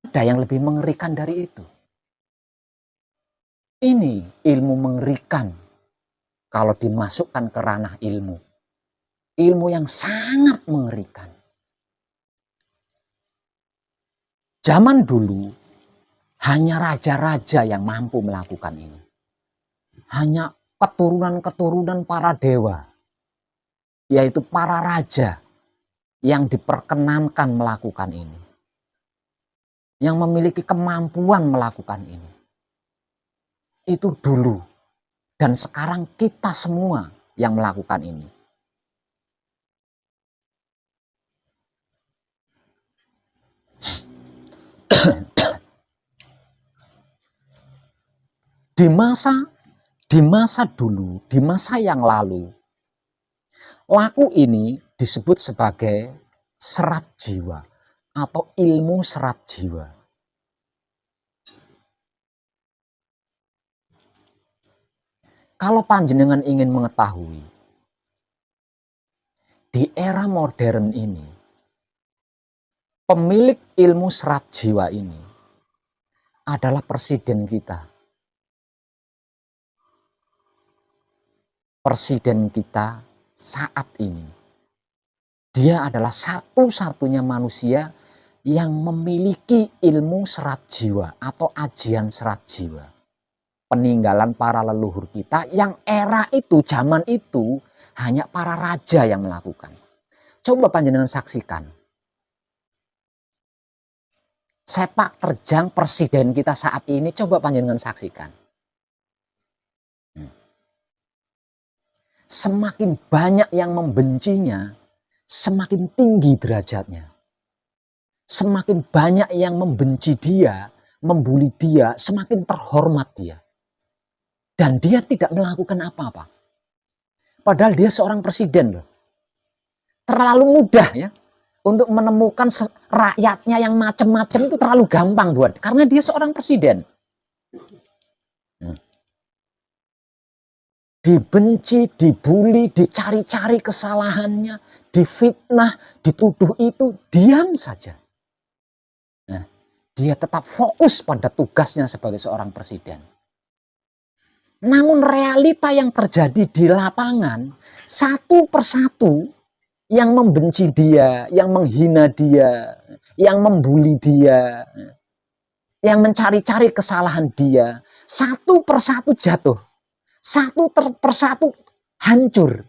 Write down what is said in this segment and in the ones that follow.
Ada yang lebih mengerikan dari itu. Ini ilmu mengerikan kalau dimasukkan ke ranah ilmu. Ilmu yang sangat mengerikan. Zaman dulu hanya raja-raja yang mampu melakukan ini. Hanya keturunan-keturunan para dewa, yaitu para raja yang diperkenankan melakukan ini. Yang memiliki kemampuan melakukan ini. Itu dulu. Dan sekarang kita semua yang melakukan ini. Di masa dulu, di masa yang lalu, laku ini disebut sebagai serat jiwa atau ilmu serat jiwa. Kalau panjenengan ingin mengetahui, di era modern ini, pemilik ilmu serat jiwa ini adalah presiden kita. Presiden kita saat ini. Dia adalah satu-satunya manusia yang memiliki ilmu serat jiwa atau ajian serat jiwa. Peninggalan para leluhur kita yang era itu, zaman itu hanya para raja yang melakukan. Coba panjenengan saksikan. Sepak terjang presiden kita saat ini, coba panjenengan saksikan. Semakin banyak yang membencinya, semakin tinggi derajatnya. Semakin banyak yang membenci dia, membuli dia, semakin terhormat dia. Dan dia tidak melakukan apa-apa. Padahal dia seorang presiden loh. Terlalu mudah ya untuk menemukan rakyatnya yang macam-macam itu terlalu gampang buat. Karena dia seorang presiden. Dibenci, dibully, dicari-cari kesalahannya, difitnah, dituduh itu, diam saja. Nah, dia tetap fokus pada tugasnya sebagai seorang presiden. Namun realita yang terjadi di lapangan, satu persatu yang membenci dia, yang menghina dia, yang membuli dia, yang mencari-cari kesalahan dia, satu persatu jatuh. Satu persatu hancur.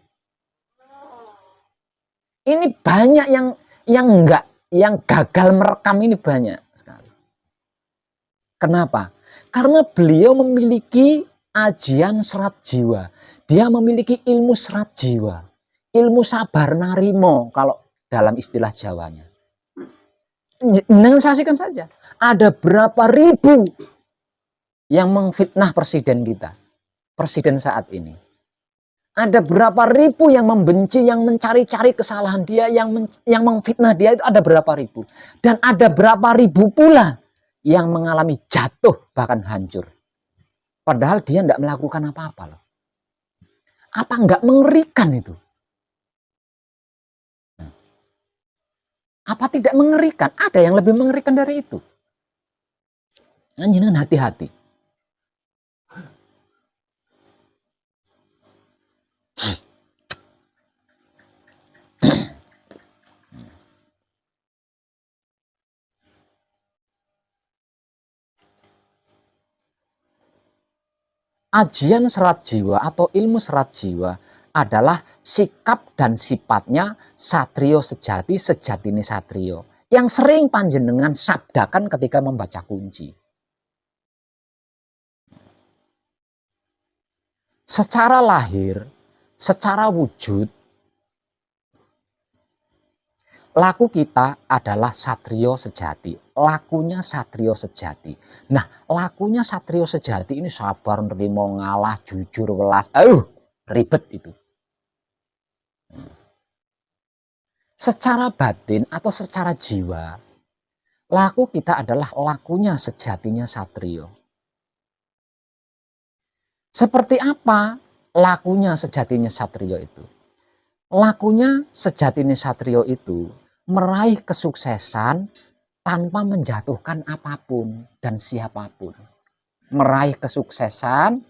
Ini banyak yang gagal merekam ini banyak sekali. Kenapa? Karena beliau memiliki ajian serat jiwa. Dia memiliki ilmu serat jiwa. Ilmu sabar narimo kalau dalam istilah Jawanya. Dengan saksikan saja. Ada berapa ribu yang mengfitnah presiden kita. Presiden saat ini. Ada berapa ribu yang membenci, yang mencari-cari kesalahan dia, yang memfitnah dia itu ada berapa ribu. Dan ada berapa ribu pula yang mengalami jatuh bahkan hancur. Padahal dia tidak melakukan apa-apa loh. Apa enggak mengerikan itu? Apa tidak mengerikan? Ada yang lebih mengerikan dari itu. Jangan hati-hati. Ajian serat jiwa atau ilmu serat jiwa adalah sikap dan sifatnya satrio sejati, sejatine satrio. Yang sering panjenengan sabdakan ketika membaca kunci. Secara lahir, secara wujud, laku kita adalah satrio sejati. Lakunya satrio sejati. Nah, lakunya satrio sejati ini sabar, nerima, ngalah, jujur, welas. Ribet itu. Secara batin atau secara jiwa, laku kita adalah lakunya sejatinya satrio. Seperti apa lakunya sejatinya satrio itu? Lakunya sejatinya satrio itu meraih kesuksesan tanpa menjatuhkan apapun dan siapapun. Meraih kesuksesan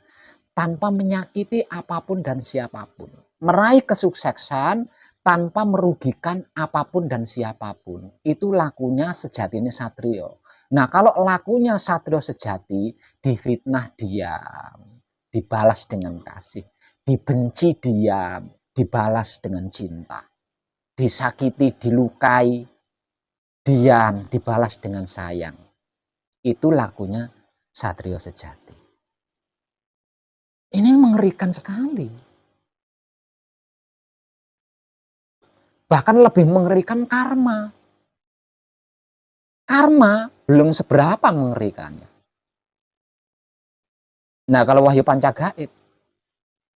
tanpa menyakiti apapun dan siapapun. Meraih kesuksesan tanpa merugikan apapun dan siapapun. Itu lakunya sejatinya satrio. Nah, kalau lakunya satrio sejati, difitnah diam, dibalas dengan kasih. Dibenci diam, dibalas dengan cinta. Disakiti, dilukai, diam, dibalas dengan sayang. Itu lakunya satrio sejati. Ini mengerikan sekali. Bahkan lebih mengerikan karma. Karma belum seberapa mengerikannya. Nah, kalau wahyu pancagaib,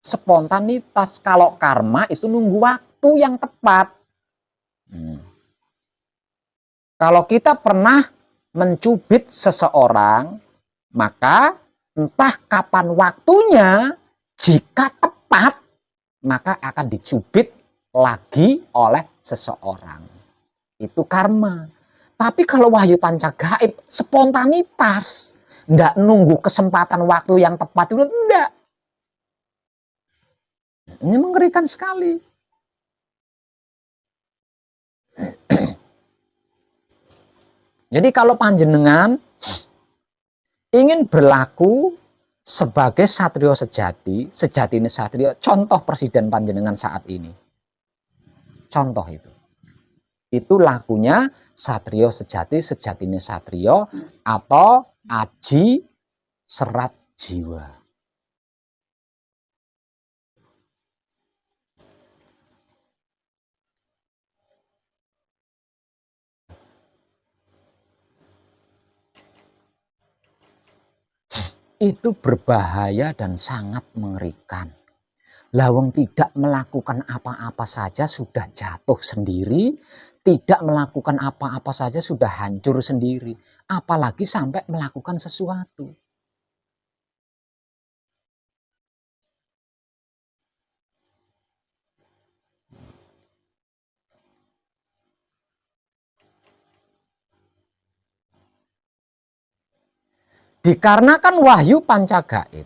spontanitas. Kalau karma itu nunggu waktu yang tepat. Kalau kita pernah mencubit seseorang, maka entah kapan waktunya, jika tepat, maka akan dicubit lagi oleh seseorang. Itu karma. Tapi kalau wahyu pancagaib, spontanitas. Nggak nunggu kesempatan waktu yang tepat itu, enggak. Ini mengerikan sekali. Jadi kalau panjenengan ingin berlaku sebagai satrio sejati, sejati ini satrio, contoh presiden panjenengan saat ini. Contoh itu. Itu lakunya satrio sejati, sejati ini satrio, atau aji serat jiwa. Itu berbahaya dan sangat mengerikan. Lawang tidak melakukan apa-apa saja sudah jatuh sendiri, tidak melakukan apa-apa saja sudah hancur sendiri, apalagi sampai melakukan sesuatu. Dikarenakan wahyu pancagaib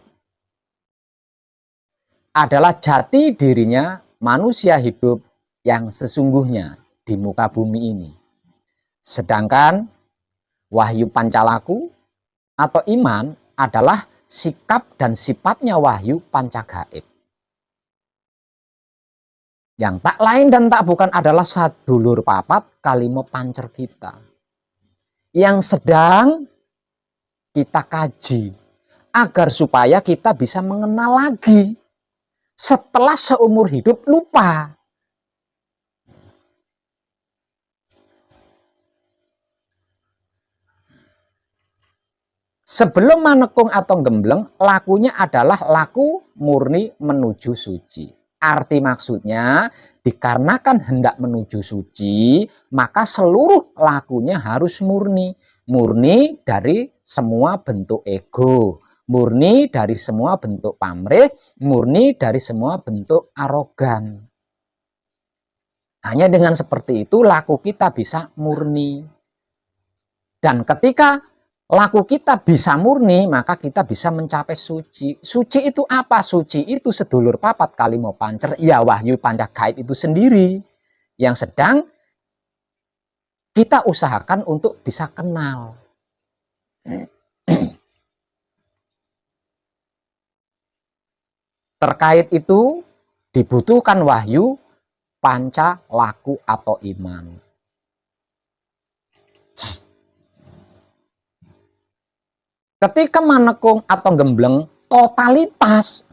adalah jati dirinya manusia hidup yang sesungguhnya di muka bumi ini. Sedangkan wahyu pancalaku atau iman adalah sikap dan sifatnya wahyu pancagaib. Yang tak lain dan tak bukan adalah sadulur papat kalimo pancer kita. Yang sedang kita kaji agar supaya kita bisa mengenal lagi setelah seumur hidup lupa. Sebelum manekung atau gembleng, lakunya adalah laku murni menuju suci. Arti maksudnya, dikarenakan hendak menuju suci, maka seluruh lakunya harus murni. Murni dari semua bentuk ego, murni dari semua bentuk pamrih, murni dari semua bentuk arogan. Hanya dengan seperti itu laku kita bisa murni. Dan ketika laku kita bisa murni, maka kita bisa mencapai suci. Suci itu apa? Suci itu sedulur papat kalimo pancer, ya wahyu pancagaib itu sendiri. Yang sedang kita usahakan untuk bisa kenal. Terkait itu dibutuhkan wahyu panca laku atau iman. Ketika manekung atau gembleng totalitas,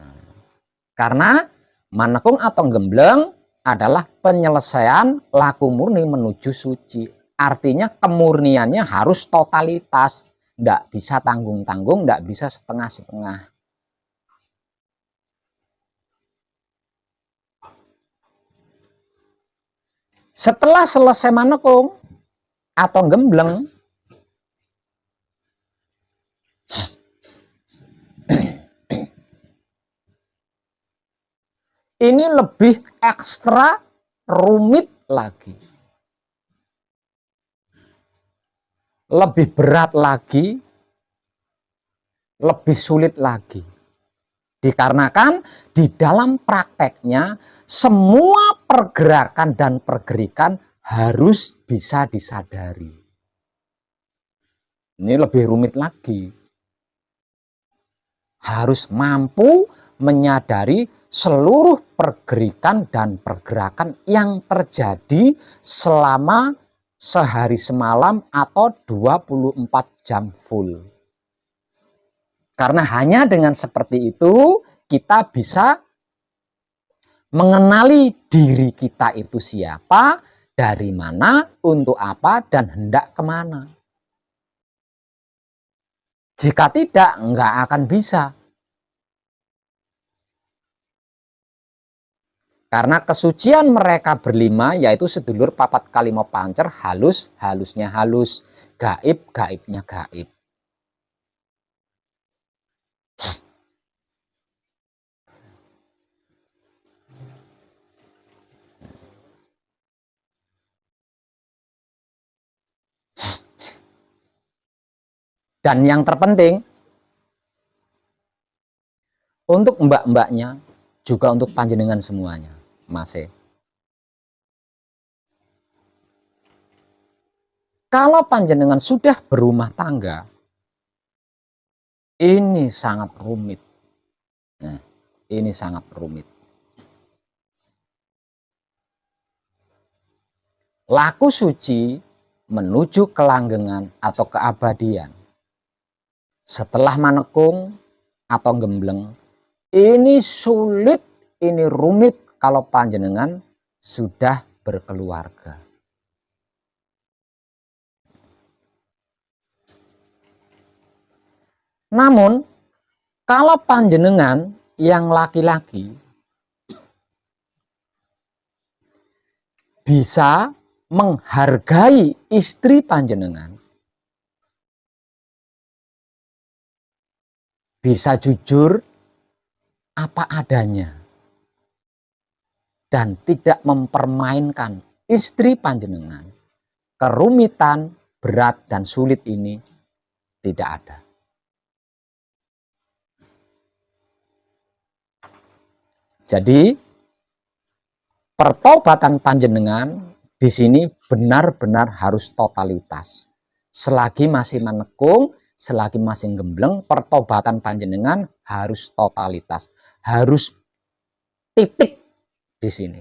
karena manekung atau gembleng adalah penyelesaian laku murni menuju suci. Artinya kemurniannya harus totalitas. Tidak bisa tanggung-tanggung, tidak bisa setengah-setengah. Setelah selesai manekung atau gembleng, ini lebih ekstra rumit lagi. lebih berat lagi, lebih sulit lagi. Dikarenakan di dalam prakteknya semua pergerakan dan pergerikan harus bisa disadari. Ini lebih rumit lagi. Harus mampu menyadari seluruh pergerikan dan pergerakan yang terjadi selama sehari semalam atau 24 jam full. Karena hanya dengan seperti itu kita bisa mengenali diri kita itu siapa, dari mana, untuk apa, dan hendak kemana. Jika tidak, nggak akan bisa. Karena kesucian mereka berlima, yaitu sedulur papat kalimo pancer, halus, halusnya halus, gaib, gaibnya gaib. Dan yang terpenting, untuk mbak-mbaknya, juga untuk panjenengan semuanya, Mas. Kalau panjenengan sudah berumah tangga, ini sangat rumit. Nah, ini sangat rumit. Laku suci menuju kelanggengan atau keabadian. Setelah manekung atau gembleng, ini sulit, ini rumit kalau panjenengan sudah berkeluarga. Namun, kalau panjenengan yang laki-laki bisa menghargai istri panjenengan, bisa jujur apa adanya, dan tidak mempermainkan istri panjenengan, kerumitan, berat, dan sulit ini tidak ada. Jadi, pertobatan panjenengan di sini benar-benar harus totalitas. Selagi masih menekung, selagi masih gembleng, pertobatan panjenengan harus totalitas, harus titik di sini.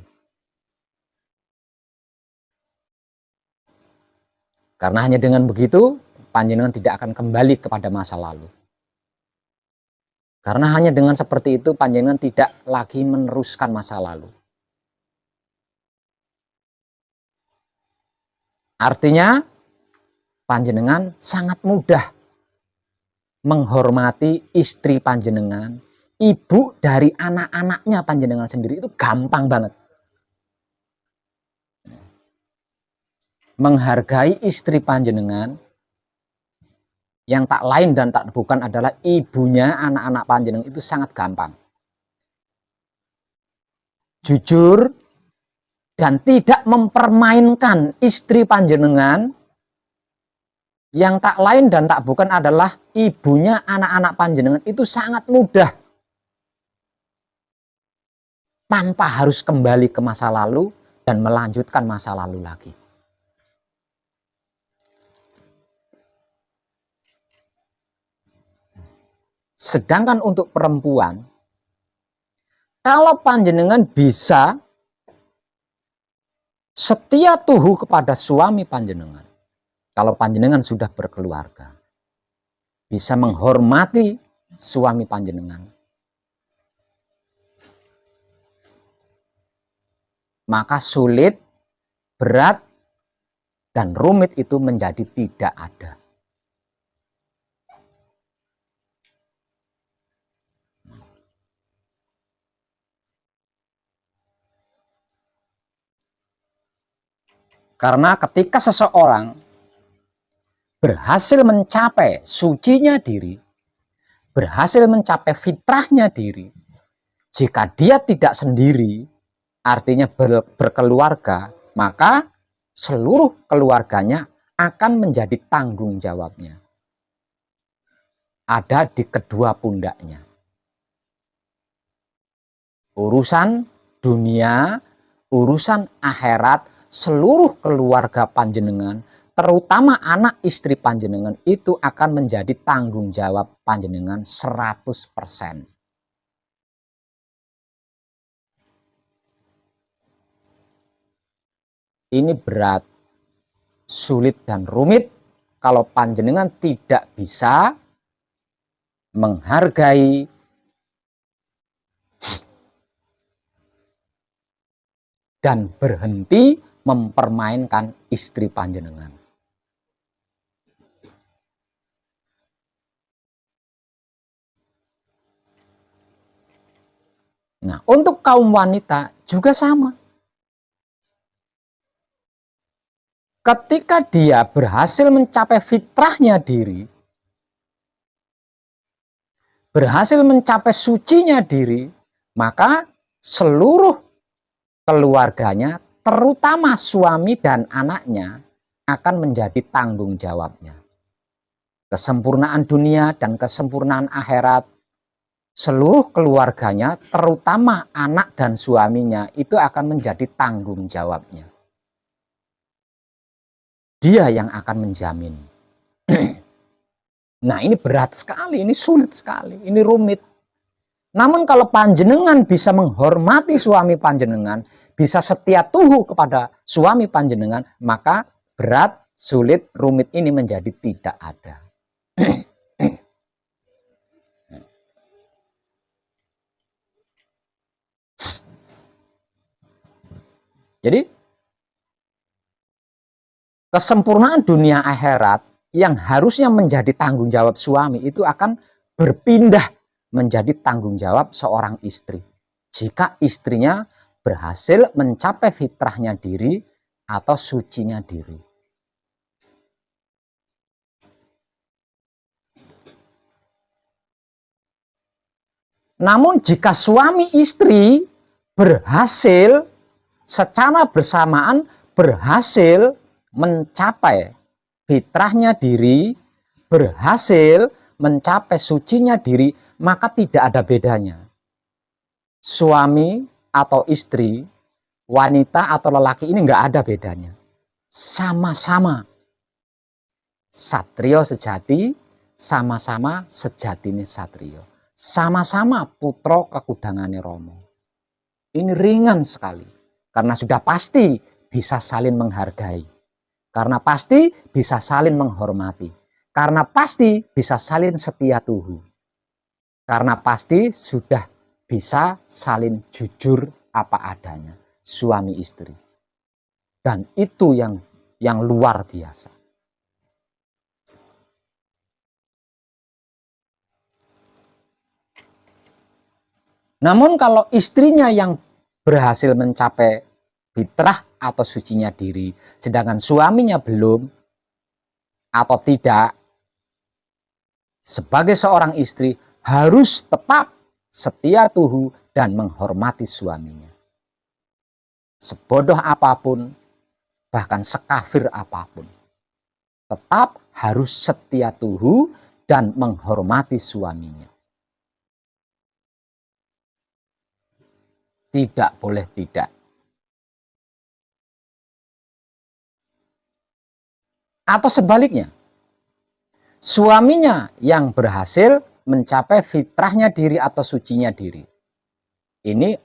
Karena hanya dengan begitu, panjenengan tidak akan kembali kepada masa lalu. Karena hanya dengan seperti itu, panjenengan tidak lagi meneruskan masa lalu. Artinya, panjenengan sangat mudah menghormati istri panjenengan, ibu dari anak-anaknya panjenengan sendiri, itu gampang banget. Menghargai istri panjenengan yang tak lain dan tak bukan adalah ibunya anak-anak panjenengan, itu sangat gampang. Jujur dan tidak mempermainkan istri panjenengan yang tak lain dan tak bukan adalah ibunya anak-anak panjenengan, itu sangat mudah. Tanpa harus kembali ke masa lalu dan melanjutkan masa lalu lagi. Sedangkan untuk perempuan, kalau panjenengan bisa setia tuhu kepada suami panjenengan, kalau panjenengan sudah berkeluarga, bisa menghormati suami panjenengan, maka sulit, berat, dan rumit itu menjadi tidak ada. Karena ketika seseorang berhasil mencapai sucinya diri, berhasil mencapai fitrahnya diri, jika dia tidak sendiri, artinya berkeluarga, maka seluruh keluarganya akan menjadi tanggung jawabnya. Ada di kedua pundaknya. Urusan dunia, urusan akhirat, seluruh keluarga panjenengan, terutama anak istri panjenengan, itu akan menjadi tanggung jawab panjenengan 100%. Ini berat, sulit dan rumit kalau panjenengan tidak bisa menghargai dan berhenti mempermainkan istri panjenengan. Nah, untuk kaum wanita juga sama. Ketika dia berhasil mencapai fitrahnya diri, berhasil mencapai sucinya diri, maka seluruh keluarganya, terutama suami dan anaknya, akan menjadi tanggung jawabnya. Kesempurnaan dunia dan kesempurnaan akhirat, seluruh keluarganya, terutama anak dan suaminya, itu akan menjadi tanggung jawabnya. Dia yang akan menjamin. Nah, ini berat sekali, ini sulit sekali, ini rumit. Namun kalau panjenengan bisa menghormati suami panjenengan, bisa setia tuhu kepada suami panjenengan, maka berat, sulit, rumit ini menjadi tidak ada. Jadi, kesempurnaan dunia akhirat yang harusnya menjadi tanggung jawab suami itu akan berpindah menjadi tanggung jawab seorang istri. Jika istrinya berhasil mencapai fitrahnya diri atau sucinya diri. Namun jika suami istri berhasil secara bersamaan berhasil mencapai fitrahnya diri, berhasil mencapai sucinya diri, maka tidak ada bedanya. Suami atau istri, wanita atau lelaki ini nggak ada bedanya. Sama-sama satrio sejati, sama-sama sejatine satrio. Sama-sama putra kekudangane Rama. Ini ringan sekali, karena sudah pasti bisa saling menghargai. Karena pasti bisa saling menghormati. Karena pasti bisa saling setia tuhu. Karena pasti sudah bisa saling jujur apa adanya. Suami istri. Dan itu yang luar biasa. Namun kalau istrinya yang berhasil mencapai fitrah atau sucinya diri, sedangkan suaminya belum atau tidak, sebagai seorang istri harus tetap setia tuhu dan menghormati suaminya. Sebodoh apapun, bahkan sekafir apapun, tetap harus setia tuhu dan menghormati suaminya. Tidak boleh tidak. Atau sebaliknya, suaminya yang berhasil mencapai fitrahnya diri atau sucinya diri. Ini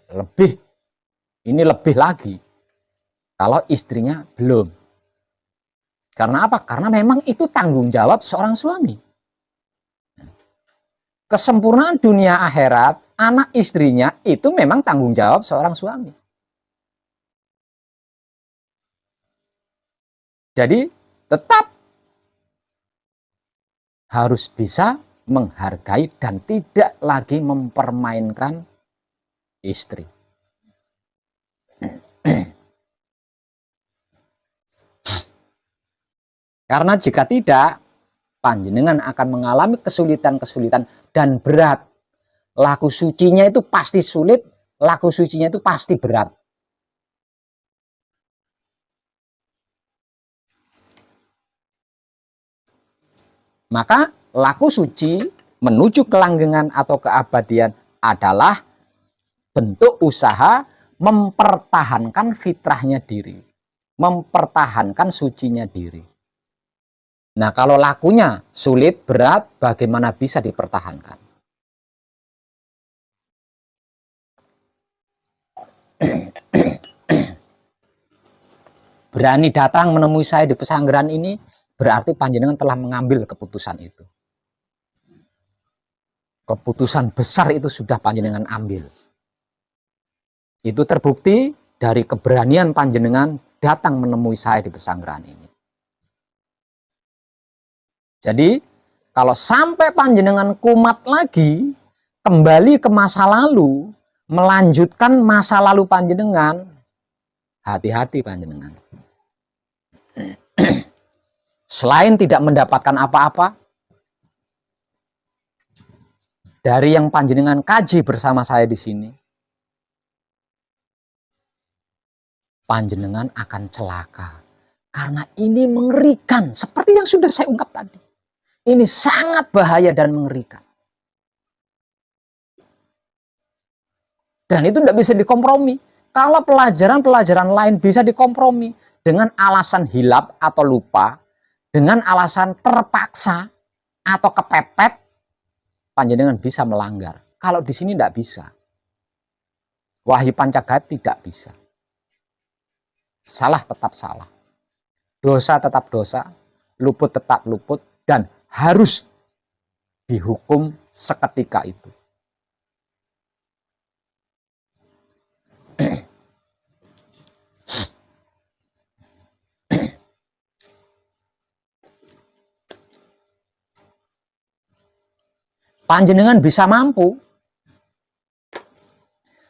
lebih lagi kalau istrinya belum. Karena apa? Karena memang itu tanggung jawab seorang suami. Kesempurnaan dunia akhirat, anak istrinya itu memang tanggung jawab seorang suami. Jadi tetap harus bisa menghargai dan tidak lagi mempermainkan istri. Karena jika tidak, panjenengan akan mengalami kesulitan-kesulitan dan berat. Laku sucinya itu pasti sulit, laku sucinya itu pasti berat. Maka laku suci menuju kelanggengan atau keabadian adalah bentuk usaha mempertahankan fitrahnya diri, mempertahankan sucinya diri. Nah, kalau lakunya sulit, berat, bagaimana bisa dipertahankan? Berani datang menemui saya di pesanggeran ini, berarti panjenengan telah mengambil keputusan itu. Keputusan besar itu sudah panjenengan ambil. Itu terbukti dari keberanian panjenengan datang menemui saya di pesanggeran ini. Jadi, kalau sampai panjenengan kumat lagi, kembali ke masa lalu, melanjutkan masa lalu panjenengan, hati-hati panjenengan. Selain tidak mendapatkan apa-apa, dari yang panjenengan kaji bersama saya di sini, panjenengan akan celaka. Karena ini mengerikan, seperti yang sudah saya ungkap tadi. Ini sangat bahaya dan mengerikan. Dan itu tidak bisa dikompromi. Kalau pelajaran-pelajaran lain bisa dikompromi dengan alasan hilap atau lupa, dengan alasan terpaksa atau kepepet, panjenengan bisa melanggar. Kalau di sini tidak bisa. Wahyu Pancagaya tidak bisa. Salah tetap salah. Dosa tetap dosa, luput tetap luput, dan harus dihukum seketika itu. Panjenengan bisa mampu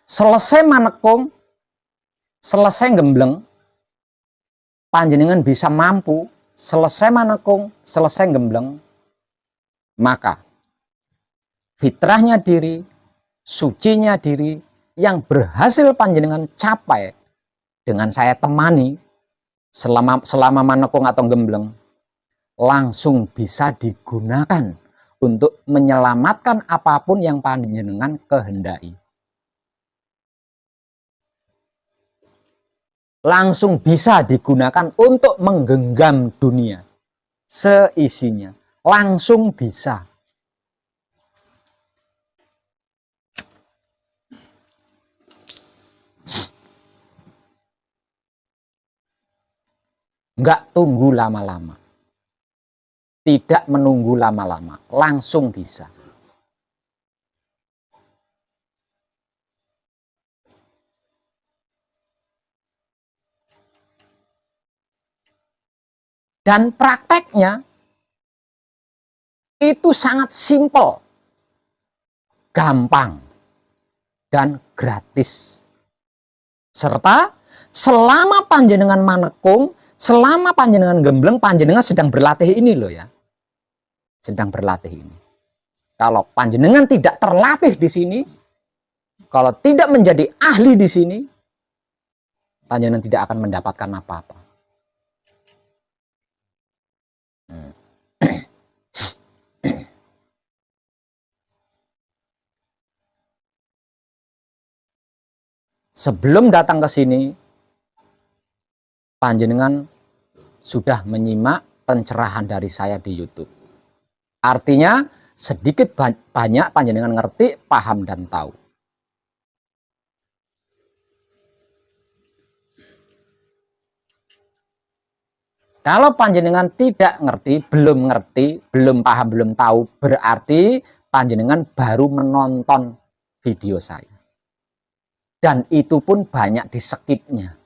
selesai manekung, selesai gembleng, panjenengan bisa mampu selesai manekung, selesai gembleng, maka fitrahnya diri, sucinya diri yang berhasil panjenengan capai dengan saya temani selama manekung atau gembleng, langsung bisa digunakan untuk menyelamatkan apapun yang panjenengan kehendaki. Langsung bisa digunakan untuk menggenggam dunia seisinya. Langsung bisa. Enggak tunggu lama-lama. Tidak menunggu lama-lama. Langsung bisa. Dan prakteknya itu sangat simpel, gampang, dan gratis. Serta selama panjenengan manekung, selama panjenengan gembleng, panjenengan sedang berlatih ini loh ya. Sedang berlatih ini. Kalau panjenengan tidak terlatih di sini, kalau tidak menjadi ahli di sini, panjenengan tidak akan mendapatkan apa-apa. Sebelum datang ke sini, panjenengan sudah menyimak pencerahan dari saya di YouTube. Artinya sedikit banyak panjenengan ngerti, paham, dan tahu. Kalau panjenengan tidak ngerti, belum paham, belum tahu, berarti panjenengan baru menonton video saya. Dan itu pun banyak di skipnya.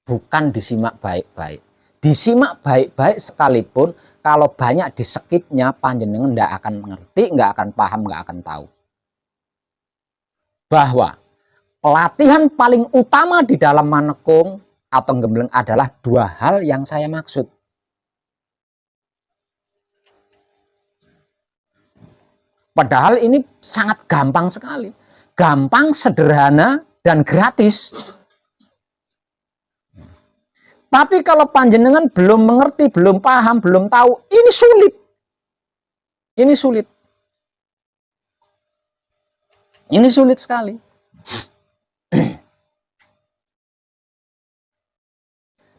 Bukan disimak baik-baik. Disimak baik-baik sekalipun, kalau banyak di skipnya, panjenengan tidak akan mengerti, nggak akan paham, nggak akan tahu. Bahwa pelatihan paling utama di dalam manekung atau gembleng adalah dua hal yang saya maksud. Padahal ini sangat gampang sekali. Gampang, sederhana, dan gratis. Tapi kalau panjenengan belum mengerti, belum paham, belum tahu, ini sulit. Ini sulit. Ini sulit sekali.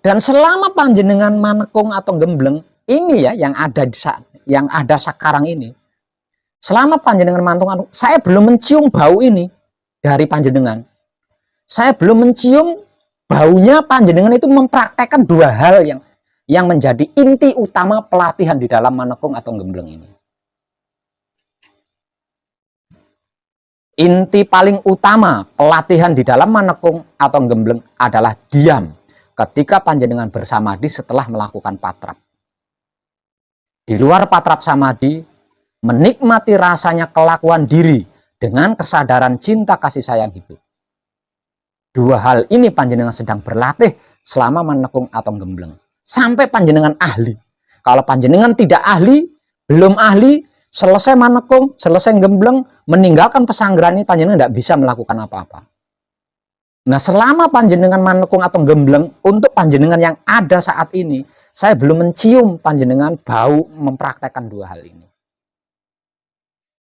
Dan selama panjenengan manekung atau gembleng, ini ya yang ada sekarang ini. Selama panjenengan mantung, saya belum mencium bau ini dari panjenengan. Saya belum mencium baunya panjenengan itu mempraktekkan dua hal yang menjadi inti utama pelatihan di dalam manekung atau gembleng ini. Inti paling utama pelatihan di dalam manekung atau gembleng adalah diam ketika panjenengan bersamadi setelah melakukan patrap. Di luar patrap samadi, menikmati rasanya kelakuan diri dengan kesadaran cinta kasih sayang hidup. Dua hal ini panjenengan sedang berlatih selama manekung atau gembleng. Sampai panjenengan ahli. Kalau panjenengan tidak ahli, belum ahli, selesai manekung, selesai gembleng, meninggalkan pesanggeran ini, panjenengan tidak bisa melakukan apa-apa. Nah, selama panjenengan manekung atau gembleng, untuk panjenengan yang ada saat ini, saya belum mencium panjenengan bau mempraktekkan dua hal ini.